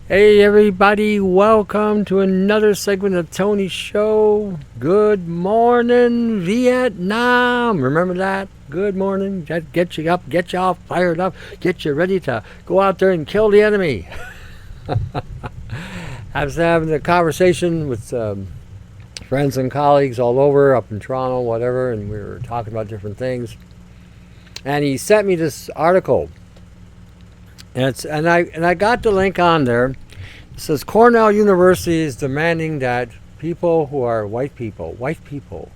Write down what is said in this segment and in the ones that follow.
Hey everybody, welcome to another segment of Tony's show. Good morning, Vietnam. Remember that? Good morning. Get you up, get you all fired up, get you ready to go out there and kill the enemy. I was having a conversation with friends and colleagues all over, up in Toronto, whatever, and we were talking about different things. And he sent me this article. And I got the link on there. It says Cornell University is demanding that people who are white people.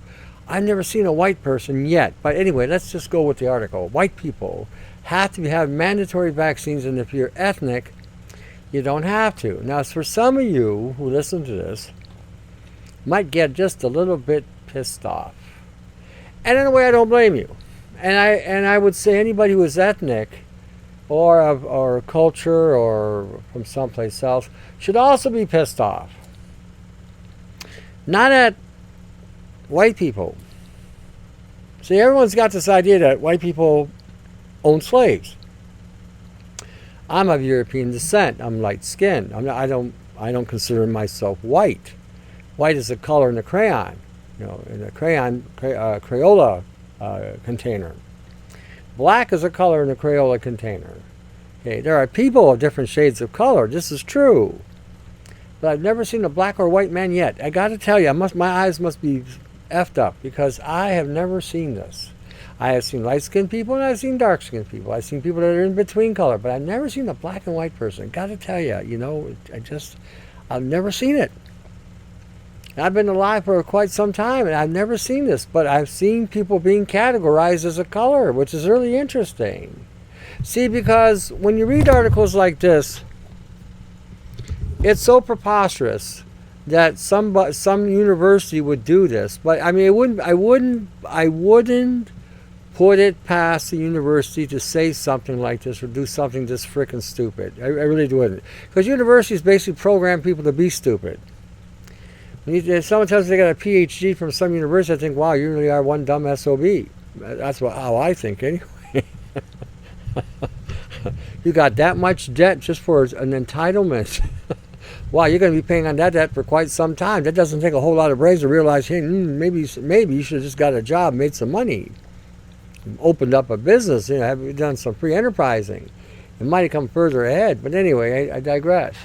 I've never seen a white person yet, but anyway, let's just go with the article. White people have to have mandatory vaccines, and if you're ethnic, you don't have to. Now, for some of you who listen to this, might get just a little bit pissed off, and in a way, I don't blame you. And I would say anybody who is ethnic or culture or from someplace else should also be pissed off. Not at white people. See, everyone's got this idea that white people own slaves. I'm of European descent. I'm light skinned. I don't consider myself white. White is the color in the crayon, in the Crayola container. Black is a color in the Crayola container. Okay, there are people of different shades of color. This is true. But I've never seen a black or white man yet. I got to tell you, my eyes must be effed up because I have never seen this. I have seen light-skinned people and I've seen dark-skinned people. I've seen people that are in between color, but I've never seen a black and white person. Got to tell you, I've never seen it. I've been alive for quite some time, and I've never seen this, but I've seen people being categorized as a color, which is really interesting. See, because when you read articles like this, it's so preposterous that some university would do this. But I mean, I wouldn't put it past the university to say something like this or do something this frickin' stupid. I really wouldn't, because universities basically program people to be stupid. If someone tells me they got a PhD from some university, I think, wow, you really are one dumb SOB. That's how I think, anyway. You got that much debt just for an entitlement. Wow, you're going to be paying on that debt for quite some time. That doesn't take a whole lot of brains to realize, hey, maybe you should have just got a job, made some money, opened up a business, have done some free enterprising. It might have come further ahead. But anyway, I digress.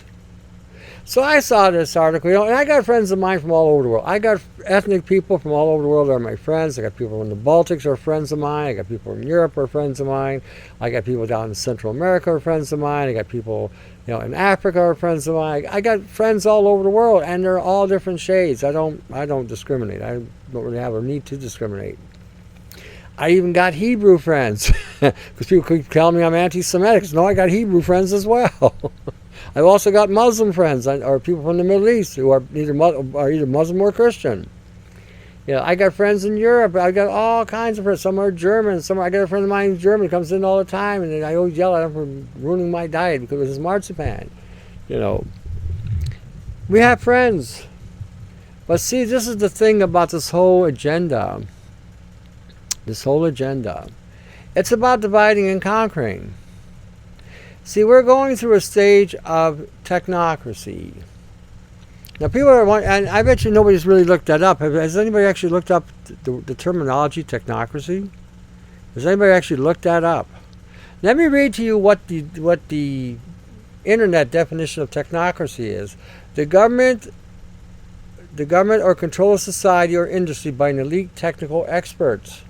So I saw this article, and I got friends of mine from all over the world. I got ethnic people from all over the world that are my friends. I got people in the Baltics who are friends of mine. I got people in Europe who are friends of mine. I got people down in Central America who are friends of mine. I got people, in Africa who are friends of mine. I got friends all over the world, and they're all different shades. I don't discriminate. I don't really have a need to discriminate. I even got Hebrew friends, because people keep telling me I'm anti-Semitic. No, I got Hebrew friends as well. I've also got Muslim friends, or people from the Middle East who are either Muslim or Christian. I got friends in Europe. I got all kinds of friends. Some are German. I got a friend of mine who's German. He comes in all the time, and I always yell at him for ruining my diet because of his marzipan. We have friends. But see, this is the thing about this whole agenda. It's about dividing and conquering. See, we're going through a stage of technocracy. Now, people are wondering, and I bet you nobody's really looked that up. Has anybody actually looked up the terminology technocracy? Has anybody actually looked that up? Let me read to you what the internet definition of technocracy is. The government or control of society or industry by an elite technical experts.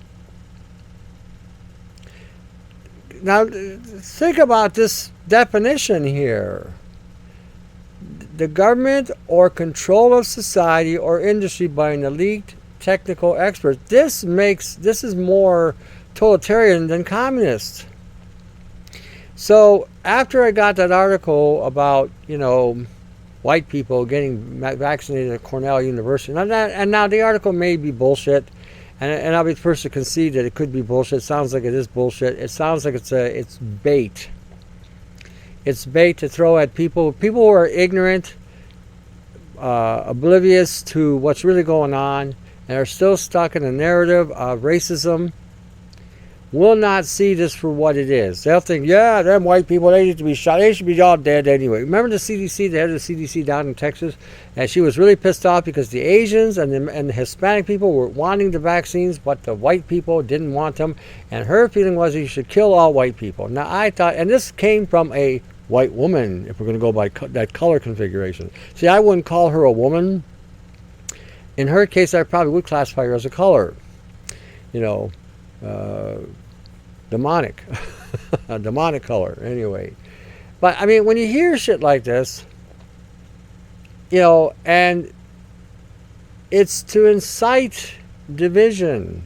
Now, think about this definition here. The government or control of society or industry by an elite technical expert. This is more totalitarian than communist. So after I got that article about, white people getting vaccinated at Cornell University, and now the article may be bullshit, and I'll be the first to concede that it could be bullshit. It sounds like it is bullshit. It sounds like it's bait. It's bait to throw at people who are ignorant, oblivious to what's really going on, and are still stuck in a narrative of racism, will not see this for what it is. They'll think, yeah, them white people, they need to be shot. They should be all dead anyway. Remember the CDC, the head of the CDC down in Texas? And she was really pissed off because the Asians and the Hispanic people were wanting the vaccines, but the white people didn't want them. And her feeling was you should kill all white people. Now, I thought, and this came from a white woman, if we're going to go by that color configuration. See, I wouldn't call her a woman. In her case, I probably would classify her as a color. You know, demonic. A demonic color, anyway. But, I mean, when you hear shit like this, you know, and it's to incite division.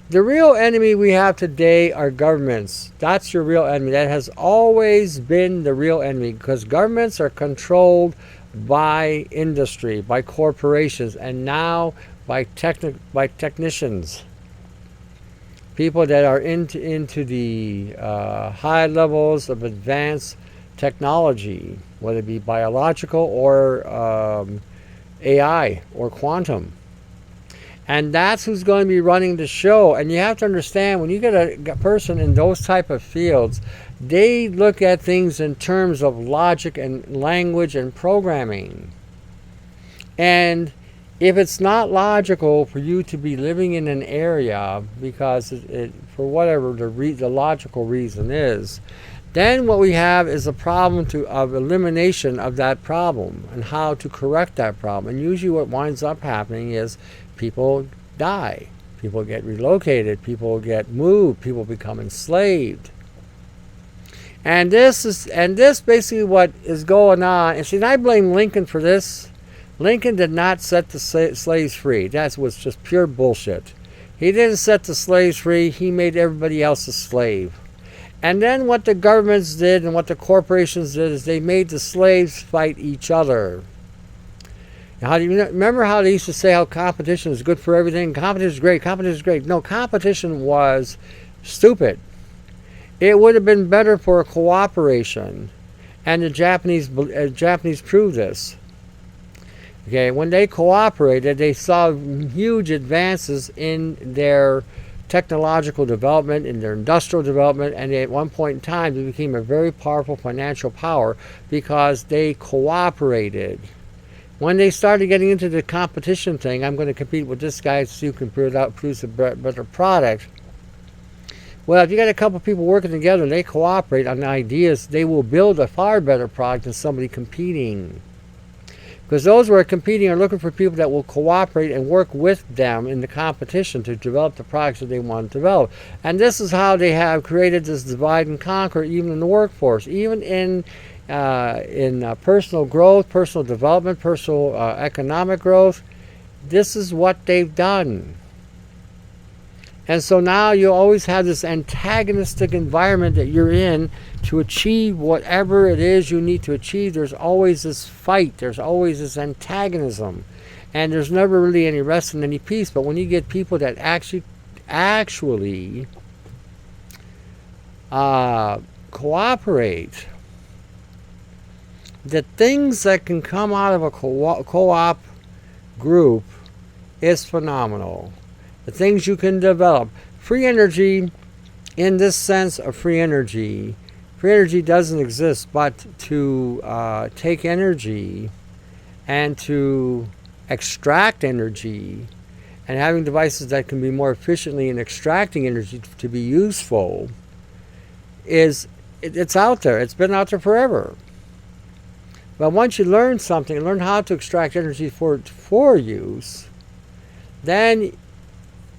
The real enemy we have today are governments. That's your real enemy. That has always been the real enemy, because governments are controlled by industry, by corporations, and now by technicians. People that are into the high levels of advanced technology, whether it be biological or AI or quantum. And that's who's going to be running the show. And you have to understand, when you get a person in those type of fields, they look at things in terms of logic and language and programming. And if it's not logical for you to be living in an area because for whatever the logical reason is, then what we have is a problem of elimination of that problem and how to correct that problem. And usually what winds up happening is people die, people get relocated, people get moved, people become enslaved. And this basically what is going on. And see, and I blame Lincoln for this. Lincoln did not set the slaves free. That was just pure bullshit. He didn't set the slaves free. He made everybody else a slave. And then what the governments did and what the corporations did is they made the slaves fight each other. Now, remember how they used to say how competition is good for everything? Competition is great. Competition is great. No, competition was stupid. It would have been better for a cooperation. And the Japanese proved this. Okay, when they cooperated, they saw huge advances in their technological development, in their industrial development, and at one point in time, they became a very powerful financial power because they cooperated. When they started getting into the competition thing, I'm going to compete with this guy so you can produce a better product. Well, if you got a couple people working together and they cooperate on ideas, they will build a far better product than somebody competing. Because those who are competing are looking for people that will cooperate and work with them in the competition to develop the products that they want to develop. And this is how they have created this divide and conquer, even in the workforce, even in personal growth, personal development, personal economic growth. This is what they've done. And so now you always have this antagonistic environment that you're in to achieve whatever it is you need to achieve. There's always this fight. There's always this antagonism. And there's never really any rest and any peace. But when you get people that actually cooperate, the things that can come out of a co-op group is phenomenal. The things you can develop. Free energy, in this sense of free energy doesn't exist, but to take energy and to extract energy and having devices that can be more efficiently in extracting energy to be useful it's out there. It's been out there forever. But once you learn something, learn how to extract energy for use, then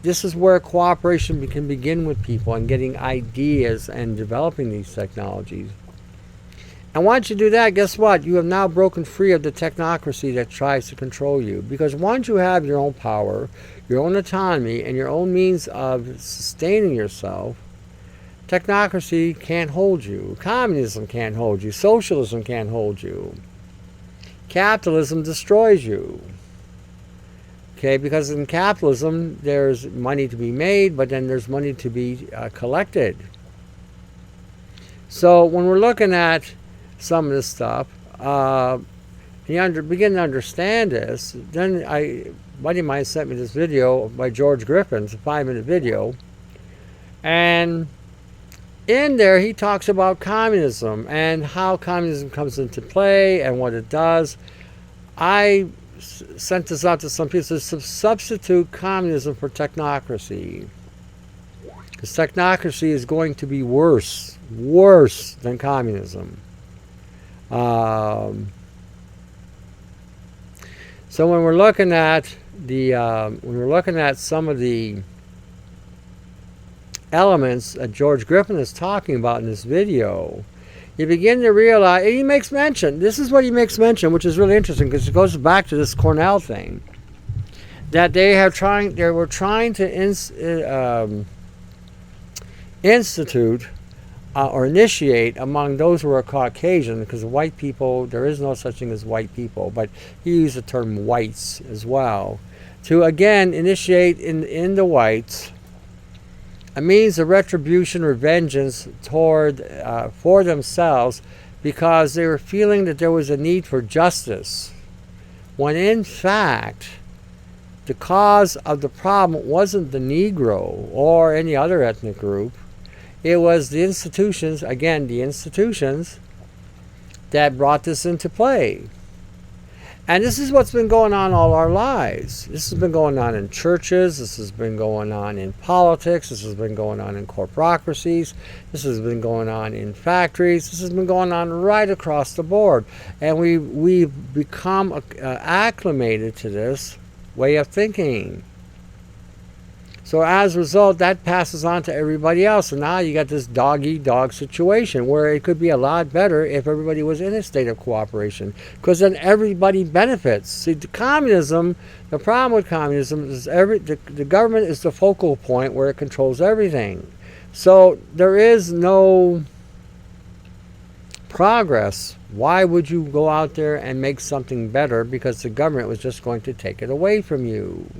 this is where cooperation can begin with people and getting ideas and developing these technologies. And once you do that, guess what? You have now broken free of the technocracy that tries to control you. Because once you have your own power, your own autonomy, and your own means of sustaining yourself, technocracy can't hold you. Communism can't hold you. Socialism can't hold you. Capitalism destroys you. Okay, because in capitalism, there's money to be made, but then there's money to be collected. So when we're looking at some of this stuff, you begin to understand this, then a buddy of mine sent me this video by George Griffin. It's a 5-minute video. And in there, he talks about communism and how communism comes into play and what it does. I sent this out to some people to substitute communism for technocracy. Because technocracy is going to be worse than communism. So when we're looking at some of the elements that George Griffin is talking about in this video, you begin to realize, and he makes mention, this is what he makes mention, which is really interesting because it goes back to this Cornell thing, that they were trying to institute or initiate among those who are Caucasian, because white people, there is no such thing as white people, but he used the term whites as well, to again initiate in the whites a means of retribution or vengeance toward for themselves, because they were feeling that there was a need for justice, when in fact the cause of the problem wasn't the Negro or any other ethnic group. It was the institutions, again, the institutions that brought this into play. And this is what's been going on all our lives. This has been going on in churches. This has been going on in politics. This has been going on in corporocracies. This has been going on in factories. This has been going on right across the board. And we've become acclimated to this way of thinking. So as a result, that passes on to everybody else. And now you got this dog-eat-dog situation where it could be a lot better if everybody was in a state of cooperation, because then everybody benefits. See, the problem with communism is the government is the focal point where it controls everything. So there is no progress. Why would you go out there and make something better? Because the government was just going to take it away from you.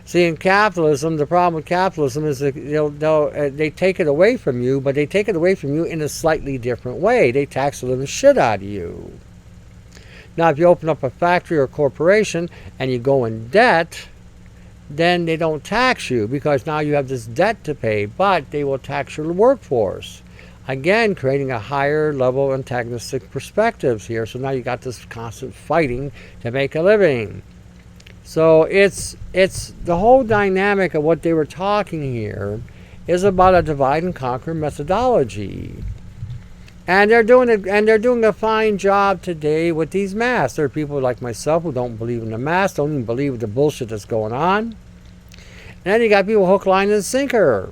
See, in capitalism, the problem with capitalism is that they take it away from you, but they take it away from you in a slightly different way. They tax the living shit out of you. Now, if you open up a factory or corporation and you go in debt, then they don't tax you because now you have this debt to pay, but they will tax your workforce. Again, creating a higher level antagonistic perspectives here. So now you got this constant fighting to make a living. So it's the whole dynamic of what they were talking here is about a divide and conquer methodology. And they're doing a fine job today with these masks. There are people like myself who don't believe in the masks, don't even believe the bullshit that's going on. And then you got people hook, line, and sinker.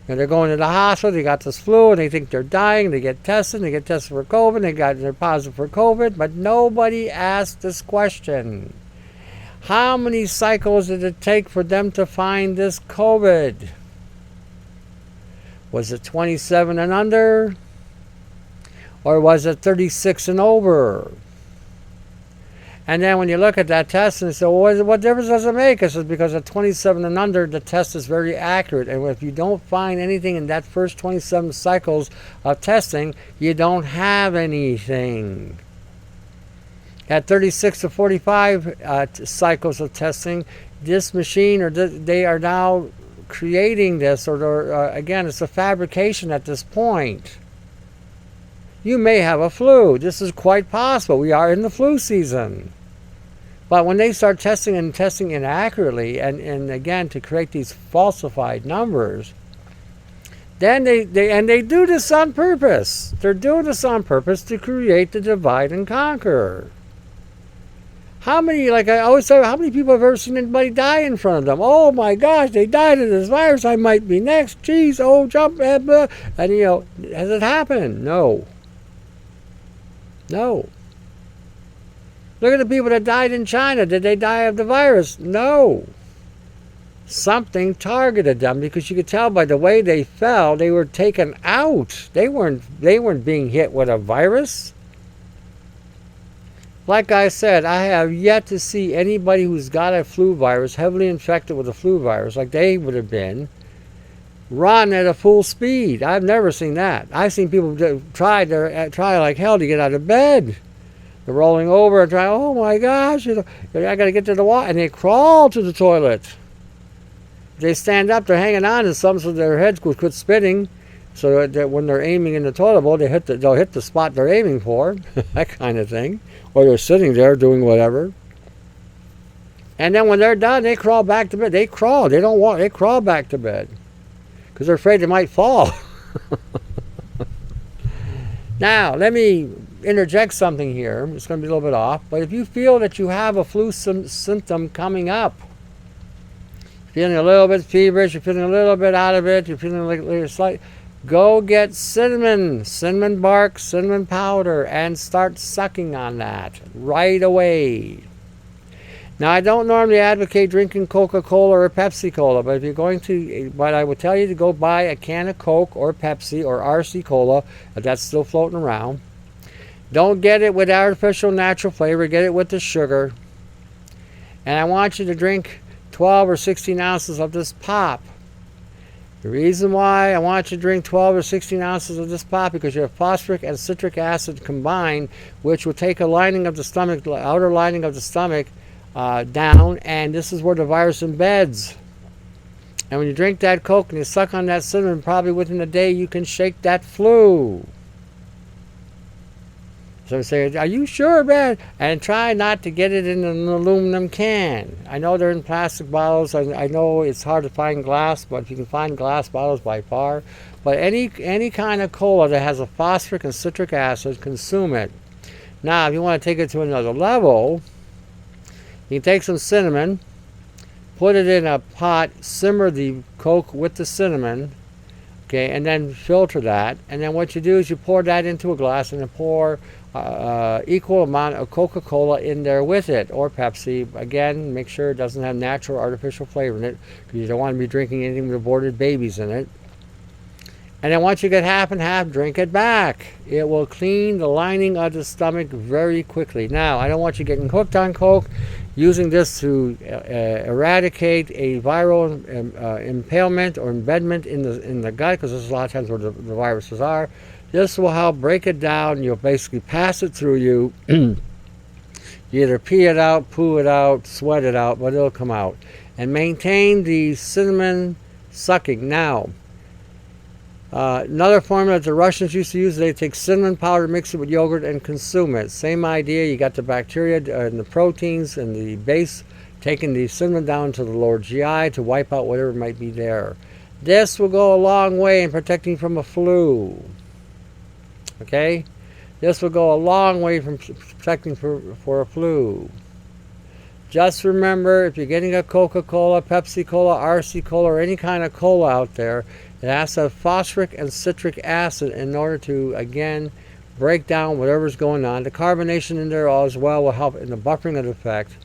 And they're going to the hospital, they got this flu, and they think they're dying, they get tested for COVID, they're positive for COVID, but nobody asked this question. How many cycles did it take for them to find this COVID? Was it 27 and under? Or was it 36 and over? And then when you look at that test and say, well, what difference does it make? I said, because at 27 and under, the test is very accurate. And if you don't find anything in that first 27 cycles of testing, you don't have anything. At 36 to 45 cycles of testing, this machine, they are now creating this, again, it's a fabrication at this point. You may have a flu. This is quite possible. We are in the flu season. But when they start testing inaccurately, and again, to create these falsified numbers, then they do this on purpose. They're doing this on purpose to create the divide and conquer. How many, like I always say, how many people have ever seen anybody die in front of them? Oh my gosh, they died of this virus. I might be next. Jeez, oh, jump, blah, blah. And has it happened? No. No. Look at the people that died in China. Did they die of the virus? No. Something targeted them, because you could tell by the way they fell, they were taken out. They weren't being hit with a virus. Like I said, I have yet to see anybody who's got a flu virus, heavily infected with a flu virus, like they would have been, run at a full speed. I've never seen that. I've seen people try like hell to get out of bed. They're rolling over and trying, oh my gosh, I got to get to the water. And they crawl to the toilet. they stand up, they're hanging on to something so their heads will quit spinning, so that when they're aiming in the toilet bowl, they'll hit the spot they're aiming for, that kind of thing. Or they're sitting there doing whatever. And then when they're done, they crawl back to bed. They crawl. They don't walk. They crawl back to bed because they're afraid they might fall. Now, let me interject something here. It's going to be a little bit off. But if you feel that you have a flu symptom coming up, feeling a little bit feverish, you're feeling a little bit out of it, you're feeling like you're slight, go get cinnamon bark, cinnamon powder, and start sucking on that right away. Now, I don't normally advocate drinking Coca-Cola or Pepsi-Cola, but if you're going to, but I would tell you to go buy a can of Coke or Pepsi or RC Cola, if that's still floating around. Don't get it with artificial natural flavor, get it with the sugar. And I want you to drink 12 or 16 ounces of this pop. The reason why I want you to drink 12 or 16 ounces of this pop, because you have phosphoric and citric acid combined, which will take a lining of the stomach, the outer lining of the stomach, down, and this is where the virus embeds. And when you drink that Coke and you suck on that cinnamon, probably within a day you can shake that flu. So I say, are you sure, man? And try not to get it in an aluminum can. I know they're in plastic bottles. I know it's hard to find glass, but if you can find glass bottles, by far. But any kind of cola that has a phosphoric and citric acid, consume it. Now, if you want to take it to another level, you can take some cinnamon, put it in a pot, simmer the Coke with the cinnamon, okay, and then filter that. And then what you do is you pour that into a glass and then pour equal amount of Coca-Cola in there with it, or Pepsi. Again, make sure it doesn't have natural artificial flavor in it, because you don't want to be drinking anything with aborted babies in it. And then once you get half and half, drink it back. It will clean the lining of the stomach very quickly. Now, I don't want you getting hooked on Coke, using this to eradicate a viral impalement or embedment in the gut, because this is a lot of times where the viruses are. This will help break it down. You'll basically pass it through you. You either pee it out, poo it out, sweat it out, but it'll come out. And maintain the cinnamon sucking. Now, another formula that the Russians used to use, they take cinnamon powder, mix it with yogurt, and consume it. Same idea. You got the bacteria and the proteins and the base, taking the cinnamon down to the lower GI to wipe out whatever might be there. This will go a long way in protecting from a flu. Okay? This will go a long way from protecting for a flu. Just remember, if you're getting a Coca-Cola, Pepsi-Cola, RC Cola, or any kind of cola out there, it has to have phosphoric and citric acid in order to, again, break down whatever's going on. The carbonation in there as well will help in the buffering of the effect.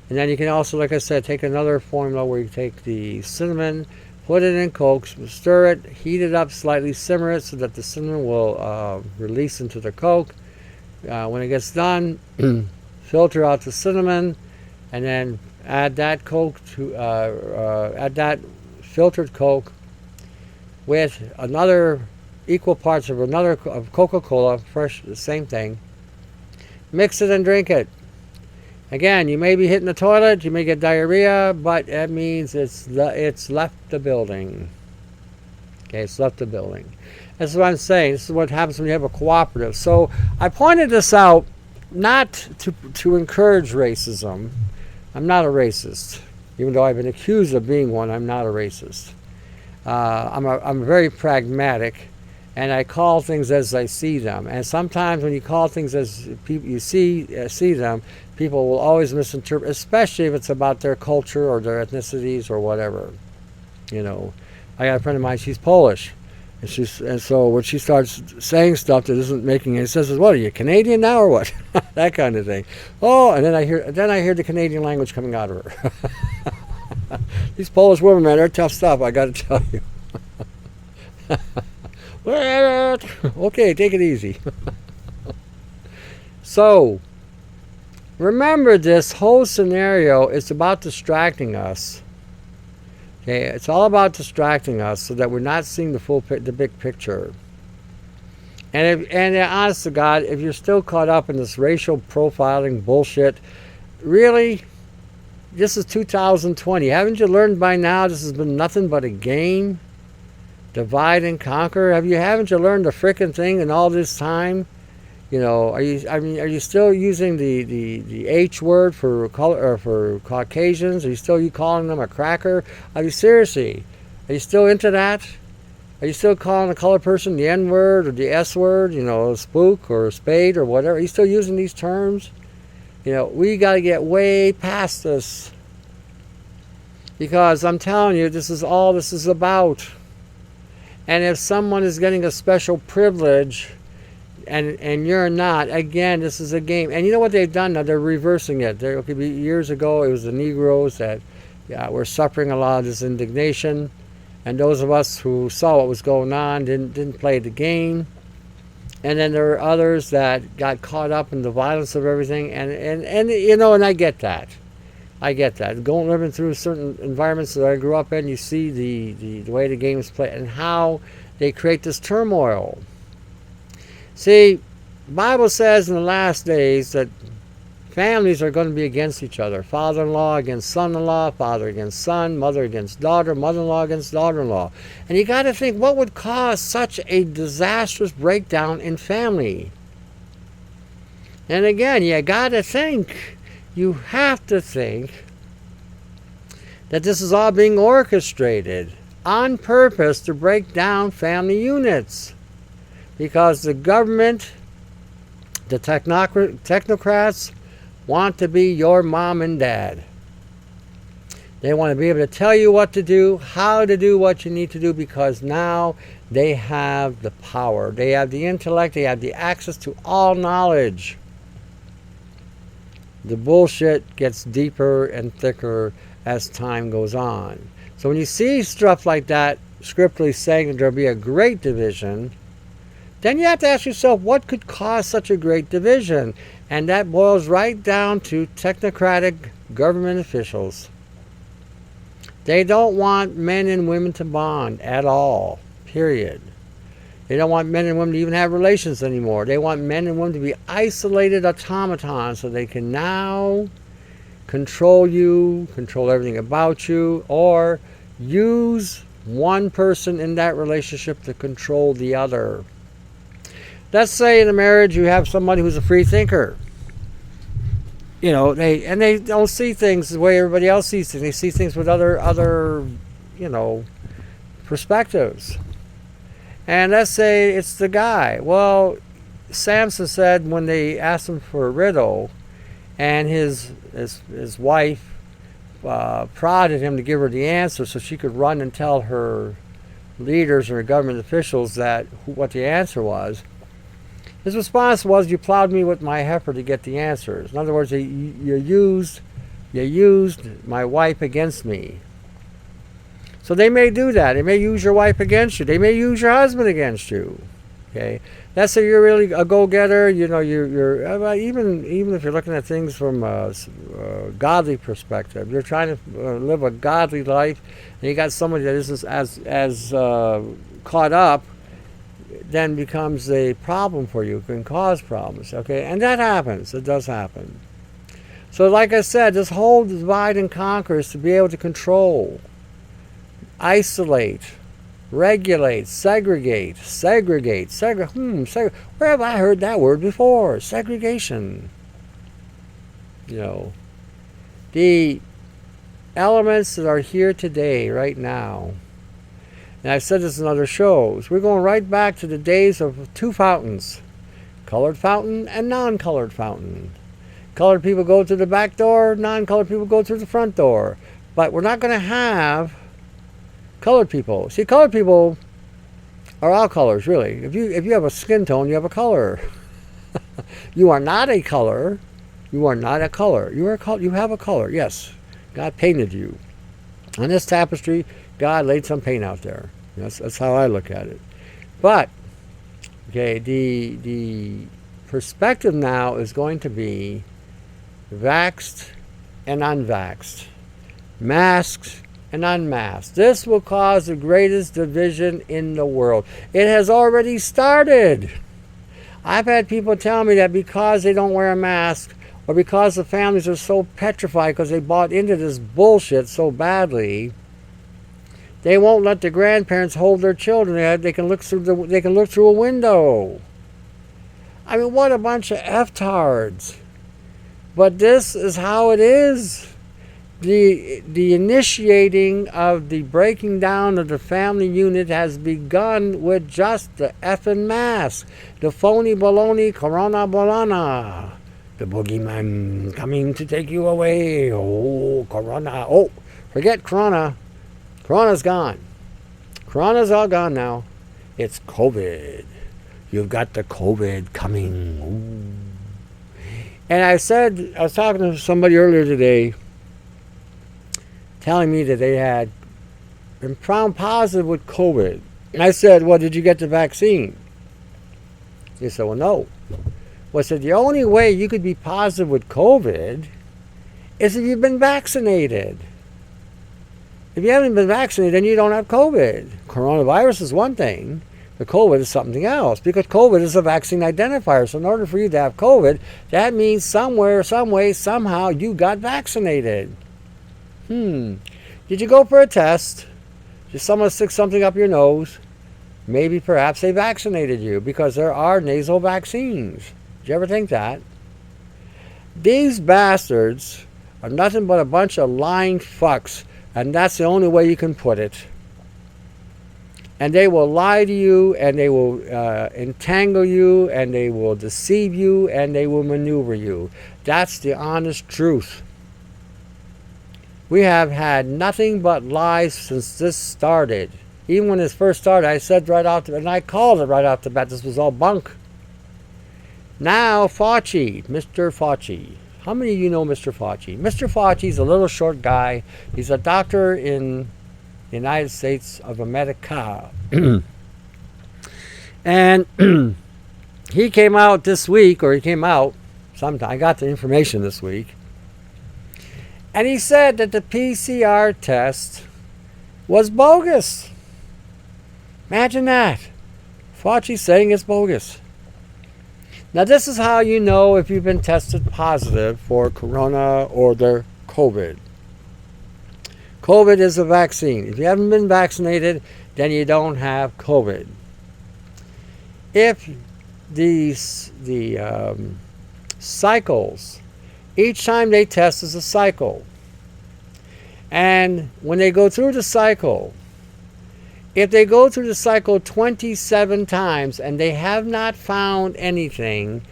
And then you can also, like I said, take another formula where you take the cinnamon, put it in Coke, stir it, heat it up slightly, simmer it so that the cinnamon will release into the Coke. When it gets done, filter out the cinnamon, and then add that Coke to add that filtered Coke with another equal parts of another of Coca-Cola, fresh, the same thing. Mix it and drink it. Again, you may be hitting the toilet, you may get diarrhea, but that means it's left the building. Okay, it's left the building. This is what I'm saying. This is what happens when you have a cooperative. So I pointed this out not to encourage racism. I'm not a racist. Even though I've been accused of being one, I'm not a racist. I'm very pragmatic, and I call things as I see them. And sometimes when you call things as you see them, people will always misinterpret, especially if it's about their culture or their ethnicities or whatever. You know, I got a friend of mine, she's Polish. And so when she starts saying stuff that isn't making any sense, what are you, Canadian now or what? That kind of thing. Oh, and then I hear the Canadian language coming out of her. These Polish women, man, they're tough stuff, I got to tell you. Okay, take it easy. So, remember, this whole scenario is about distracting us. Okay, it's all about distracting us so that we're not seeing the big picture. And honest to God, if you're still caught up in this racial profiling bullshit, really, this is 2020. Haven't you learned by now this has been nothing but a game? Divide and conquer. Haven't you learned the frickin' thing in all this time? You know, are you still using the H word for color or for Caucasians? Are you calling them a cracker? Are you still into that? Are you still calling a colored person the N word or the S word? You know, spook or spade or whatever. Are you still using these terms? You know, we got to get way past this, because I'm telling you, this is all this is about. And if someone is getting a special privilege, and you're not, again, this is a game. And you know what they've done now? They're reversing it. Years ago, it was the Negroes that were suffering a lot of this indignation. And those of us who saw what was going on didn't play the game. And then there were others that got caught up in the violence of everything. And you know, and I get that. Living through certain environments that I grew up in, you see the way the game is played and how they create this turmoil. See, the Bible says in the last days that families are going to be against each other. Father-in-law against son-in-law, father against son, mother against daughter, mother-in-law against daughter-in-law. And you got to think, what would cause such a disastrous breakdown in family? And again, you got to think, you have to think that this is all being orchestrated on purpose to break down family units. Because the government, the technocrats, want to be your mom and dad. They want to be able to tell you what to do, how to do what you need to do, because now they have the power. They have the intellect. They have the access to all knowledge. The bullshit gets deeper and thicker as time goes on. So when you see stuff like that, scripturally saying that there'll be a great division, then you have to ask yourself, what could cause such a great division? And that boils right down to technocratic government officials. They don't want men and women to bond at all, period. They don't want men and women to even have relations anymore. They want men and women to be isolated automatons so they can now control you, control everything about you, or use one person in that relationship to control the other. Let's say in a marriage you have somebody who's a free thinker. You know, they don't see things the way everybody else sees things. They see things with other perspectives. And let's say it's the guy. Well, Samson said when they asked him for a riddle, and his wife prodded him to give her the answer so she could run and tell her leaders or government officials what the answer was. His response was, "You plowed me with my heifer to get the answers." In other words, you used my wife against me. So they may do that. They may use your wife against you. They may use your husband against you. Okay, that's if you're really a go-getter. You know, you're even if you're looking at things from a godly perspective, you're trying to live a godly life, and you got somebody that isn't as caught up, then becomes a problem for you, can cause problems, okay? And that happens. It does happen. So like I said, this whole divide and conquer is to be able to control, isolate, regulate, segregate. Where have I heard that word before? Segregation. You know, the elements that are here today, right now, and I've said this in other shows, we're going right back to the days of two fountains, colored fountain and non-colored fountain. Colored people go through the back door, non-colored people go through the front door. But we're not going to have colored people. See, colored people are all colors, really. If you have a skin tone, you have a color. You are not a color. You are not a color. You have a color, yes. God painted you. On this tapestry, God laid some paint out there. That's how I look at it. But, okay, the perspective now is going to be vaxxed and unvaxxed, masked and unmasked. This will cause the greatest division in the world. It has already started. I've had people tell me that because they don't wear a mask or because the families are so petrified because they bought into this bullshit so badly, they won't let the grandparents hold their children. They can look through a window. I mean, what a bunch of F-tards. But this is how it is. The initiating of the breaking down of the family unit has begun with just the effing mask. The phony baloney corona bolana. The boogeyman coming to take you away. Oh, corona. Oh, forget corona. Corona's gone. Corona's all gone now. It's COVID. You've got the COVID coming. Ooh. And I was talking to somebody earlier today, telling me that they had been found positive with COVID. And I said, well, did you get the vaccine? They said, well, no. Well, I said, the only way you could be positive with COVID is if you've been vaccinated. If you haven't been vaccinated, then you don't have COVID. Coronavirus is one thing, but COVID is something else, because COVID is a vaccine identifier. So in order for you to have COVID, that means somewhere, some way, somehow you got vaccinated. Did you go for a test? Did someone stick something up your nose? Maybe perhaps they vaccinated you, because there are nasal vaccines. Did you ever think that? These bastards are nothing but a bunch of lying fucks, and that's the only way you can put it. And they will lie to you, and they will entangle you, and they will deceive you, and they will maneuver you. That's the honest truth. We have had nothing but lies since this started. Even when this first started, I said right off the bat, and I called it right off the bat, this was all bunk. Now, Fauci, Mr. Fauci. How many of you know Mr. Fauci? Mr. Fauci's a little short guy. He's a doctor in the United States of America. And he came out this week, or he came out sometime. I got the information this week. And he said that the PCR test was bogus. Imagine that. Fauci saying it's bogus. Now, this is how you know if you've been tested positive for corona or the COVID. COVID is a vaccine. If you haven't been vaccinated, then you don't have COVID. If the cycles, each time they test is a cycle. And when they go through the cycle, if they go through the cycle 27 times and they have not found anything,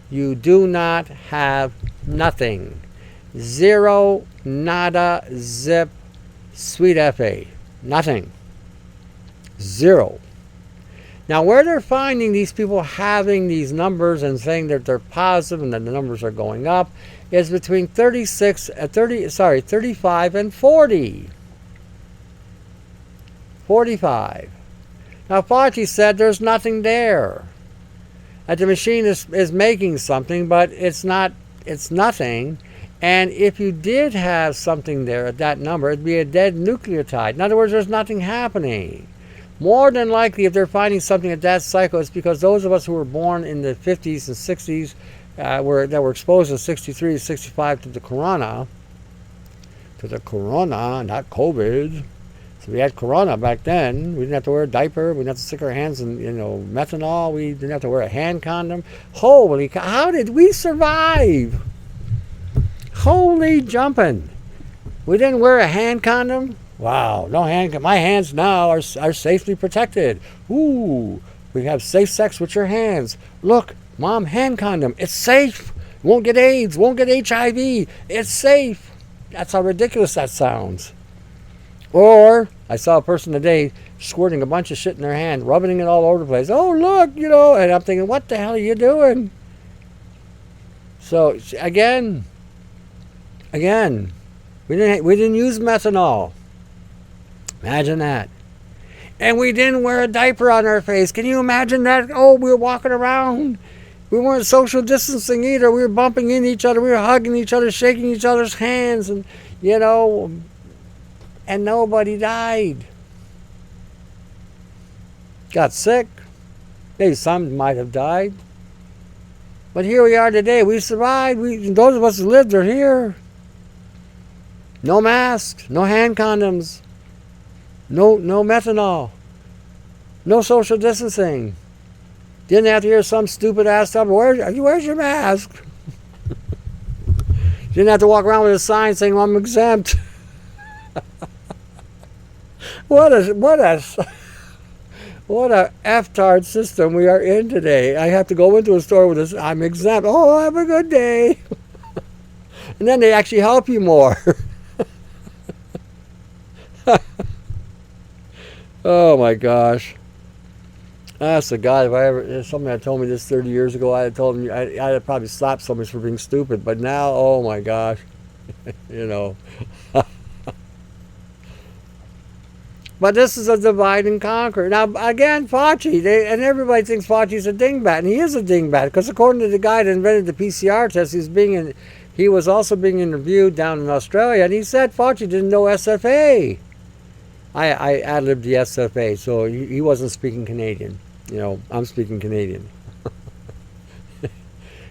you do not have nothing. Zero, nada, zip, sweet F.A. Nothing. Zero. Now, where they're finding these people having these numbers and saying that they're positive and that the numbers are going up is between 35 and 40. 45. Now, Fauci said there's nothing there. That the machine is making something, but it's nothing. And if you did have something there at that number, it'd be a dead nucleotide. In other words, there's nothing happening. More than likely, if they're finding something at that cycle, it's because those of us who were born in the 50s and 60s that were exposed in 63 to 65 to the corona, not COVID. So we had corona back then. We didn't have to wear a diaper. We didn't have to stick our hands in, methanol. We didn't have to wear a hand condom. Holy cow, how did we survive? Holy jumping. We didn't wear a hand condom? Wow, no hand. My hands now are safely protected. Ooh, we have safe sex with your hands. Look, Mom, hand condom. It's safe. Won't get AIDS. Won't get HIV. It's safe. That's how ridiculous that sounds. Or I saw a person today squirting a bunch of shit in their hand, rubbing it all over the place. Oh, look, and I'm thinking, what the hell are you doing? So again, we didn't use methanol. Imagine that. And we didn't wear a diaper on our face. Can you imagine that? Oh, we were walking around. We weren't social distancing either. We were bumping into each other. We were hugging each other, shaking each other's hands, and and nobody died. Got sick. Maybe some might have died. But here we are today. We survived. Those of us who lived are here. No masks, no hand condoms, no methanol, no social distancing. Didn't have to hear some stupid ass stuff. Where's your mask? Didn't have to walk around with a sign saying, I'm exempt. What a F-tard system we are in today. I have to go into a store with this, I'm exempt. Oh, have a good day. And then they actually help you more. Oh my gosh. That's the God. If somebody had told me this 30 years ago, I'd have told him I'd have probably slapped somebody for being stupid. But now, oh my gosh. You know. But this is a divide and conquer. Now, again, Fauci, and everybody thinks Fauci's a dingbat, and he is a dingbat, because according to the guy that invented the PCR test, he was also being interviewed down in Australia, and he said Fauci didn't know SFA. I ad-libbed the SFA, so he wasn't speaking Canadian. You know, I'm speaking Canadian.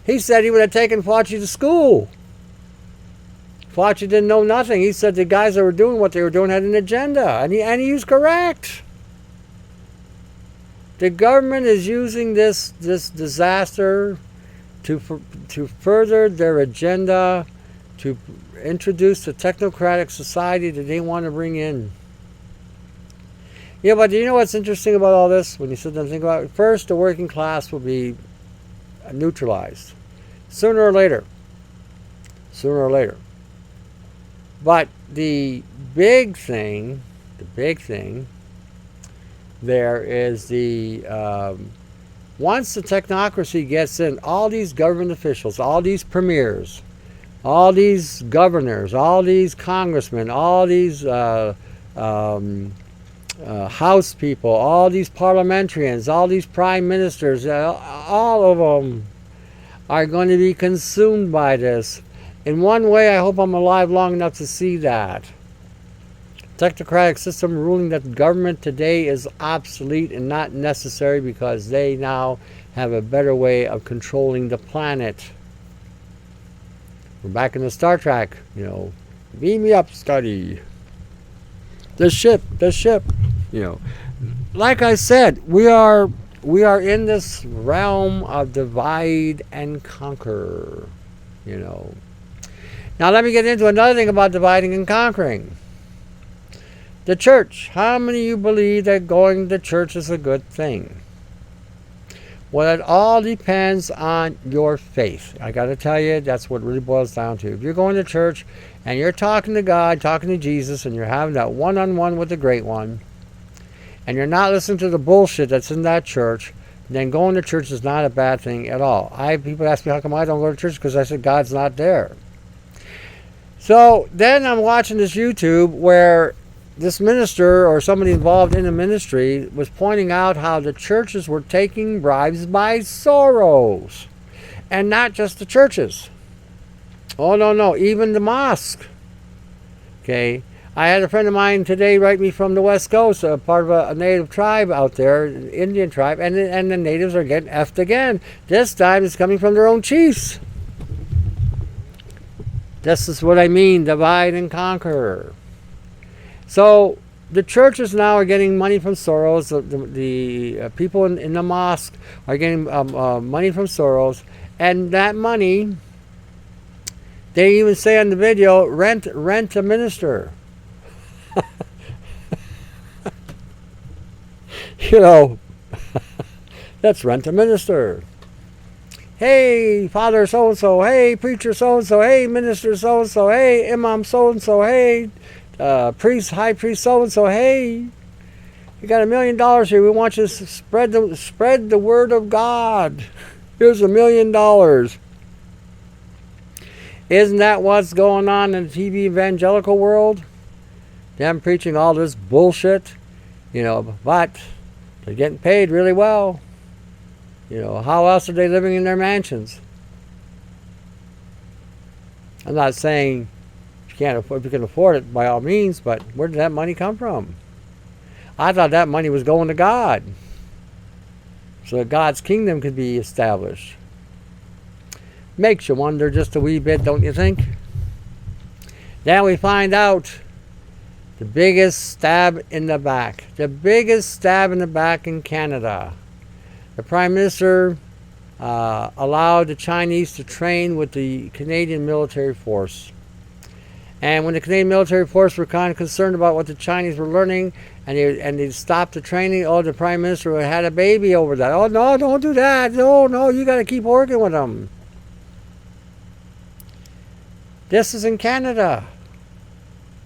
He said he would have taken Fauci to school. Fauci didn't know nothing. He said the guys that were doing what they were doing had an agenda, and he was correct. The government is using this disaster to further their agenda, to introduce the technocratic society that they want to bring in. Yeah, but do you know what's interesting about all this? When you sit down and think about it, first, the working class will be neutralized sooner or later. Sooner or later. But the big thing there is once the technocracy gets in, all these government officials, all these premiers, all these governors, all these congressmen, all these House people, all these parliamentarians, all these prime ministers, all of them are going to be consumed by this. In one way, I hope I'm alive long enough to see that. Technocratic system ruling that government today is obsolete and not necessary because they now have a better way of controlling the planet. We're back in the Star Trek, you know. Beam me up, Scotty. The ship, you know. Like I said, we are in this realm of divide and conquer, you know. Now let me get into another thing about dividing and conquering. The church. How many of you believe that going to church is a good thing? Well, it all depends on your faith. I got to tell you, that's what it really boils down to. If you're going to church and you're talking to God, talking to Jesus, and you're having that one-on-one with the Great One, and you're not listening to the bullshit that's in that church, then going to church is not a bad thing at all. People ask me how come I don't go to church, because I said God's not there. So then I'm watching this YouTube where this minister or somebody involved in the ministry was pointing out how the churches were taking bribes by Soros. And not just the churches. Oh, no, even the mosque. Okay. I had a friend of mine today write me from the West Coast, a part of a native tribe out there, an Indian tribe, and the natives are getting effed again. This time it's coming from their own chiefs. This is what I mean, divide and conquer. So the churches now are getting money from Soros. The people in the mosque are getting money from Soros. And that money, they even say on the video, rent a minister. You know, that's rent a minister. Hey, Father so-and-so. Hey, preacher so-and-so. Hey, minister so-and-so. Hey, imam so-and-so. Hey, priest, high priest so-and-so. Hey, you got $1 million here. We want you to spread the word of God. Here's $1 million. Isn't that what's going on in the TV evangelical world? Them preaching all this bullshit, you know, but they're getting paid really well. You know, how else are they living in their mansions? I'm not saying if you can afford it, by all means, but where did that money come from? I thought that money was going to God, so that God's kingdom could be established. Makes you wonder just a wee bit, don't you think? Then we find out the biggest stab in the back. The biggest stab in the back in Canada. The Prime Minister allowed the Chinese to train with the Canadian military force. And when the Canadian military force were kind of concerned about what the Chinese were learning, and they stopped the training, the Prime Minister had a baby over that. Oh, no, don't do that. No, you got to keep working with them. This is in Canada.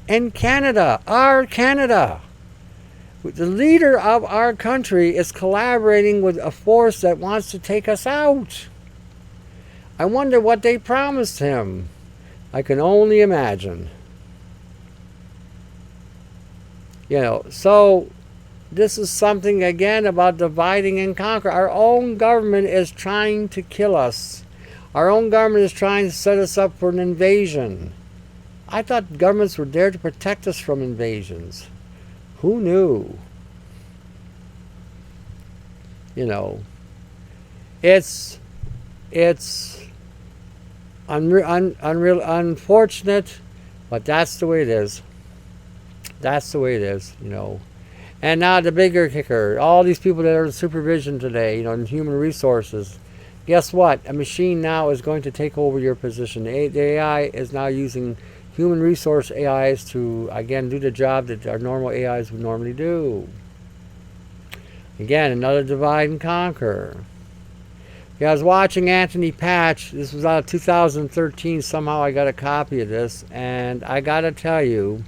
In Canada, our Canada. The leader of our country is collaborating with a force that wants to take us out. I wonder what they promised him. I can only imagine. So this is something, again, about dividing and conquer. Our own government is trying to kill us. Our own government is trying to set us up for an invasion. I thought governments were there to protect us from invasions. Who knew? It's unreal, unfortunate, but that's the way it is. That's the way it is, And now the bigger kicker, all these people that are in supervision today, in human resources, guess what? A machine now is going to take over your position. The AI is now using human resource AIs to, again, do the job that our normal AIs would normally do. Again, another divide and conquer. I was watching Anthony Patch. This was out of 2013. Somehow I got a copy of this. And I got to tell you,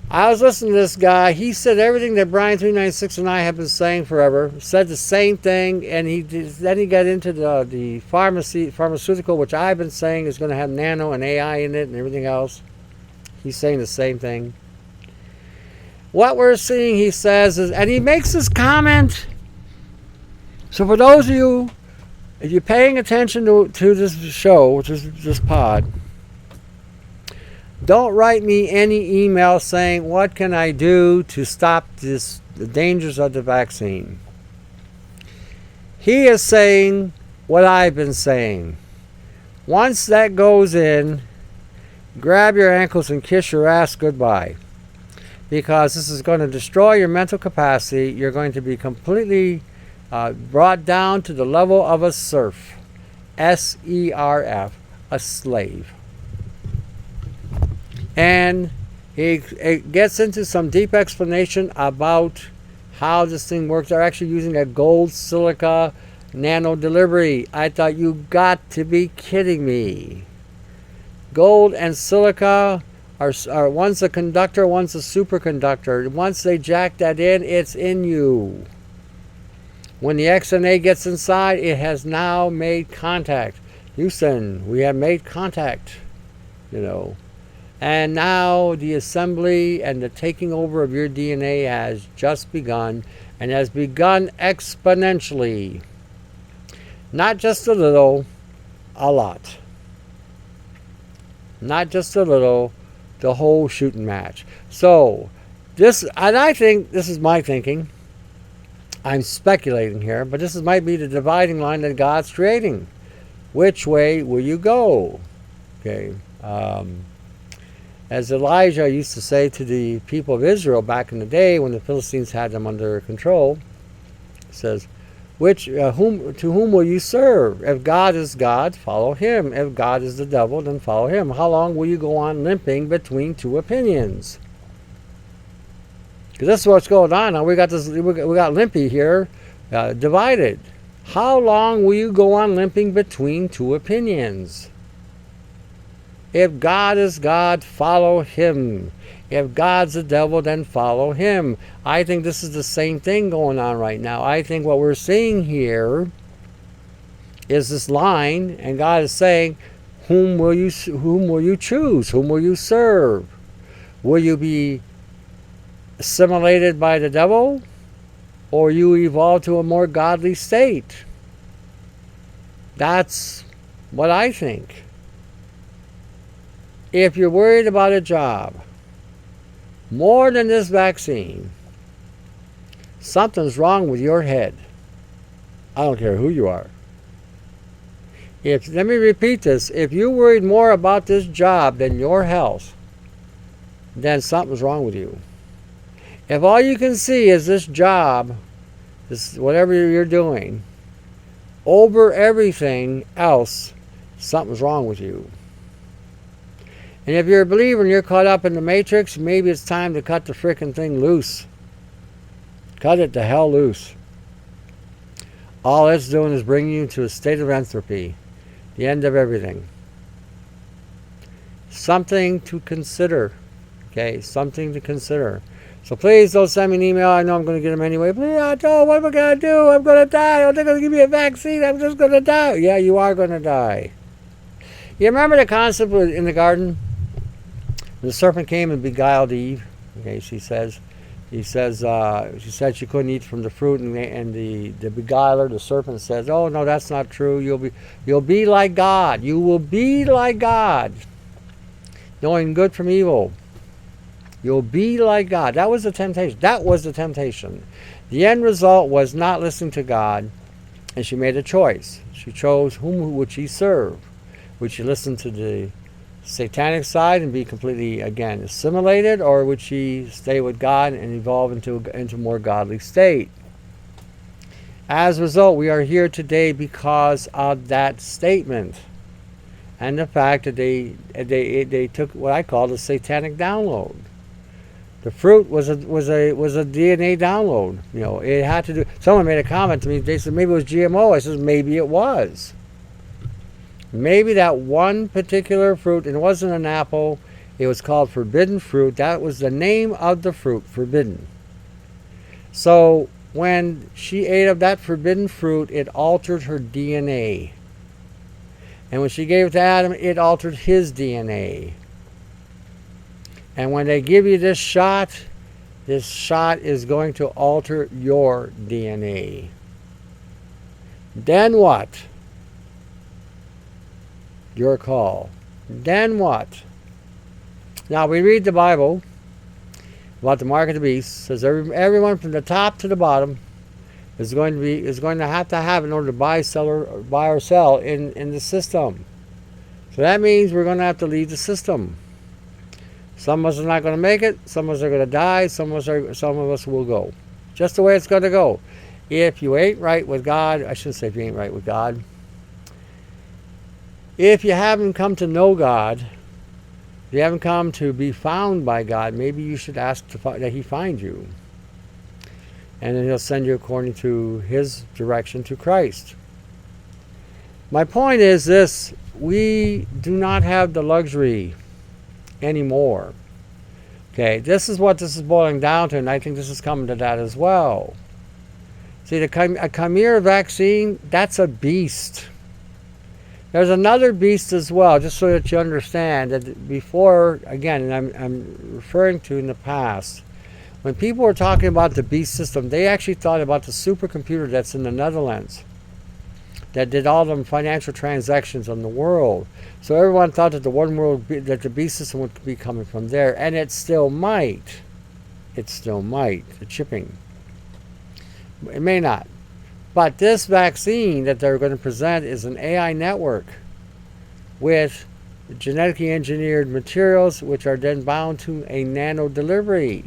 I was listening to this guy. He said everything that Brian 396 and I have been saying forever. Said the same thing. And then he got into the pharmaceutical, which I've been saying is going to have nano and AI in it and everything else. He's saying the same thing. What we're seeing, he says, is, and he makes this comment. So for those of you, if you're paying attention to this show, which is this pod, don't write me any email saying, what can I do to stop the dangers of the vaccine? He is saying what I've been saying. Once that goes in, grab your ankles and kiss your ass goodbye. Because this is going to destroy your mental capacity. You're going to be completely brought down to the level of a serf. S-E-R-F, a slave. And it gets into some deep explanation about how this thing works. They're actually using a gold silica nano delivery. I thought, you got to be kidding me. Gold and silica are one's a conductor, one's a superconductor. Once they jack that in, it's in you. When the XNA gets inside, it has now made contact. Houston, we have made contact, And now the assembly and the taking over of your DNA has just begun, and has begun exponentially. Not just a little, a lot. Not just a little, the whole shooting match. So, and I think, this is my thinking, I'm speculating here, but this might be the dividing line that God's creating. Which way will you go? Okay. As Elijah used to say to the people of Israel back in the day when the Philistines had them under control, he says, to whom will you serve? If God is God, follow him. If God is the devil, then follow him. How long will you go on limping between two opinions? Because this is what's going on now. We got Limpy here, divided. How long will you go on limping between two opinions? If God is God, follow him. If God's the devil, then follow him. I think this is the same thing going on right now. I think what we're seeing here is this line, and God is saying, whom will you choose? Whom will you serve? Will you be assimilated by the devil, or you evolve to a more godly state? That's what I think. If you're worried about a job, more than this vaccine, something's wrong with your head. I don't care who you are. Let me repeat this. If you worried more about this job than your health, then something's wrong with you. If all you can see is this job, this whatever you're doing, over everything else, something's wrong with you. And if you're a believer and you're caught up in the matrix, maybe it's time to cut the frickin' thing loose. Cut it the hell loose. All it's doing is bringing you to a state of entropy, the end of everything. Something to consider. Okay, something to consider. So please don't send me an email. I know I'm going to get them anyway. Please, what am I going to do? I'm going to die. Oh, they're going to give me a vaccine. I'm just going to die. Yeah, you are going to die. You remember the concept in the garden? The serpent came and beguiled Eve. Okay, she said she couldn't eat from the fruit, and the beguiler, the serpent, says, "Oh no, that's not true. You'll be like God. You will be like God, knowing good from evil. You'll be like God." That was the temptation. That was the temptation. The end result was not listening to God, and she made a choice. She chose whom would she serve. Would she listen to the satanic side and be completely, again, assimilated, or would she stay with God and evolve into a more godly state? As a result, we are here today because of that statement and the fact that they took what I call the satanic download. The fruit was a DNA download. You know, it had to do. Someone made a comment to me. They said maybe it was GMO. I said maybe it was. Maybe that one particular fruit, and it wasn't an apple, it was called forbidden fruit. That was the name of the fruit, forbidden. So when she ate of that forbidden fruit, it altered her DNA. And when she gave it to Adam, it altered his DNA. And when they give you this shot is going to alter your DNA. Then what? Your call. Then what? Now we read the Bible about the mark of the beast. It says everyone from the top to the bottom is going to have in order to buy or sell in the system. So that means we're going to have to leave the system. Some of us are not going to make it. Some of us are going to die. Some of us will go. Just the way it's going to go. If you ain't right with God, I shouldn't say if you ain't right with God. If you haven't come to know God, if you haven't come to be found by God, maybe you should ask that He find you. And then He'll send you according to His direction to Christ. My point is this: we do not have the luxury anymore. Okay, this is what this is boiling down to, and I think this is coming to that as well. See, a chimera vaccine, that's a beast. There's another beast as well, just so that you understand that before, again, and I'm referring to in the past, when people were talking about the beast system, they actually thought about the supercomputer that's in the Netherlands that did all the financial transactions in the world. So everyone thought that that the beast system would be coming from there, and it still might. It still might, the chipping. It may not. But this vaccine that they're going to present is an AI network with genetically engineered materials which are then bound to a nano delivery.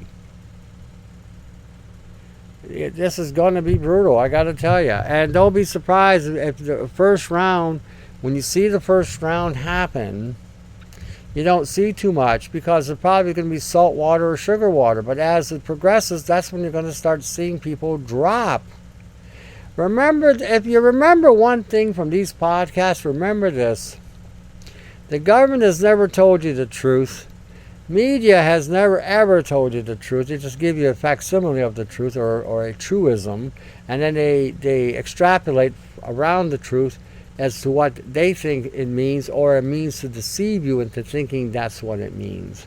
This is going to be brutal, I got to tell you. And don't be surprised if the first round, when you see the first round happen, you don't see too much because it's probably going to be salt water or sugar water. But as it progresses, that's when you're going to start seeing people drop. Remember, if you remember one thing from these podcasts, remember this. The government has never told you the truth. Media has never ever told you the truth. They just give you a facsimile of the truth or a truism, and then they extrapolate around the truth as to what they think it means, or it means to deceive you into thinking that's what it means.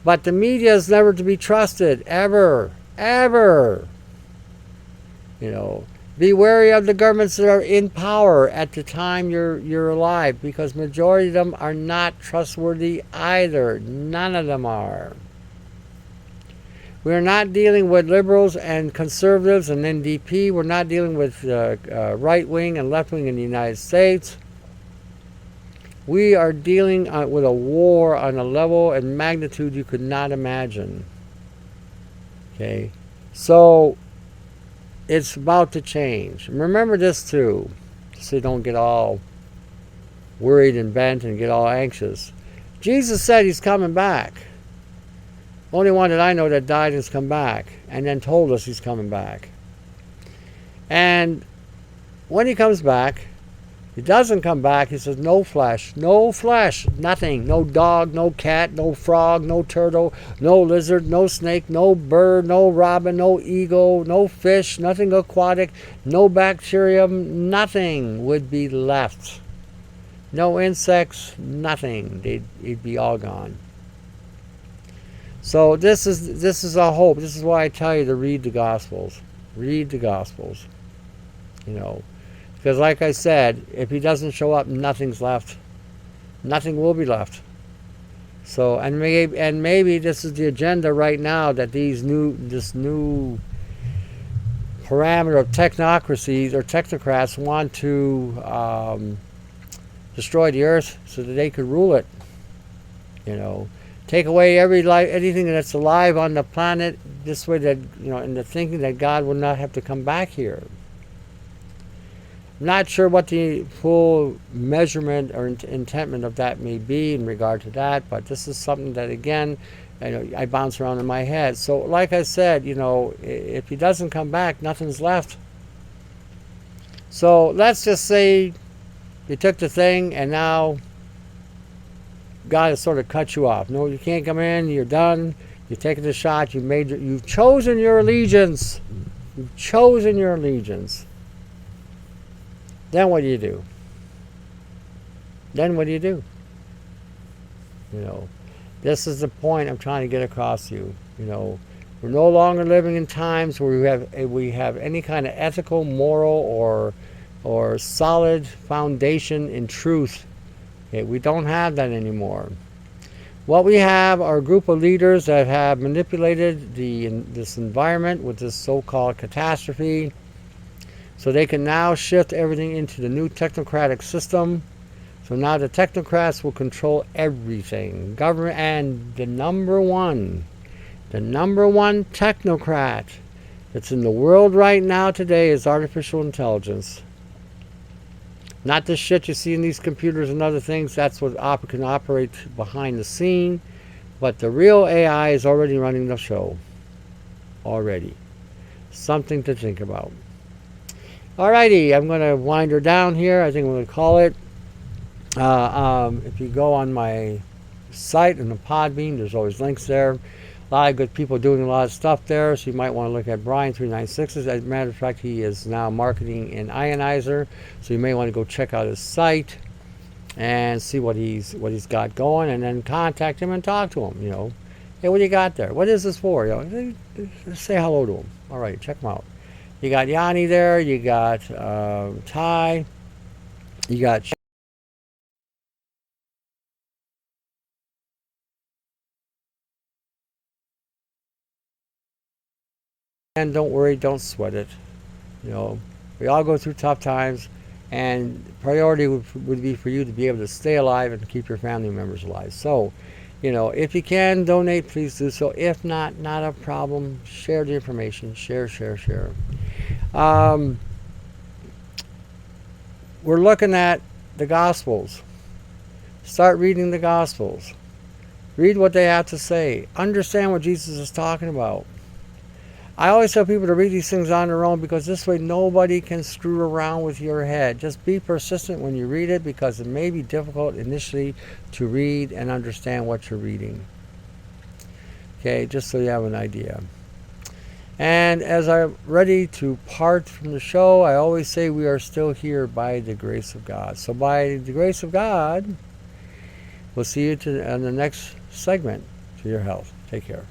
But the media is never to be trusted, ever, ever. You know, be wary of the governments that are in power at the time you're alive, because majority of them are not trustworthy either. None of them are. We're not dealing with liberals and conservatives and NDP. We're not dealing with right wing and left wing in the United States. We are dealing with a war on a level and magnitude you could not imagine. Okay, so it's about to change. Remember this too, so you don't get all worried and bent and get all anxious. Jesus said he's coming back. Only one that I know that died and has come back, and then told us he's coming back. And when he comes back, he doesn't come back. He says, no flesh, nothing. No dog, no cat, no frog, no turtle, no lizard, no snake, no bird, no robin, no eagle, no fish, nothing aquatic, no bacterium, nothing would be left. No insects, nothing. It'd be all gone. So this is our hope. This is why I tell you to read the Gospels. Read the Gospels. You know, because like I said, if he doesn't show up, nothing's left. Nothing will be left. So and maybe this is the agenda right now, that this new parameter of technocracies or technocrats want to destroy the earth so that they could rule it. You know. Take away anything that's alive on the planet, this way that, you know, in the thinking that God will not have to come back here. I'm not sure what the full measurement or intentment of that may be in regard to that, but this is something that, again, I bounce around in my head. So like I said, you know, if he doesn't come back, nothing's left. So let's just say you took the thing and now God has sort of cut you off. No, you can't come in. You're done. You've taken the shot. You've chosen your allegiance. You've chosen your allegiance. Then what do you do? Then what do you do? You know, this is the point I'm trying to get across to you. You know, we're no longer living in times where we have any kind of ethical, moral, or solid foundation in truth. Okay, we don't have that anymore. What we have are a group of leaders that have manipulated this environment with this so-called catastrophe, so they can now shift everything into the new technocratic system. So now the technocrats will control everything. Government, and the number one technocrat that's in the world right now today is artificial intelligence. Not the shit you see in these computers and other things. That's what can operate behind the scene. But the real AI is already running the show. Already. Something to think about. Alrighty, I'm going to wind her down here. I think I'm going to call it. If you go on my site in the Podbean, there's always links there. A lot of good people doing a lot of stuff there, so you might want to look at Brian 396. As a matter of fact, he is now marketing an ionizer, so you may want to go check out his site and see what he's got going, and then contact him and talk to him. You know, hey, what do you got there? What is this for? You know, say hello to him. All right, check him out. You got Yanni there. You got Ty. You got. And don't worry, don't sweat it. You know, we all go through tough times, and priority would be for you to be able to stay alive and keep your family members alive. So, you know, if you can donate, please do so. If not, not a problem. Share the information. Share. We're looking at the Gospels. Start reading the Gospels. Read what they have to say. Understand what Jesus is talking about. I always tell people to read these things on their own, because this way nobody can screw around with your head. Just be persistent when you read it, because it may be difficult initially to read and understand what you're reading. Okay, just so you have an idea. And as I'm ready to part from the show, I always say we are still here by the grace of God. So by the grace of God, we'll see you in the next segment. To your health. Take care.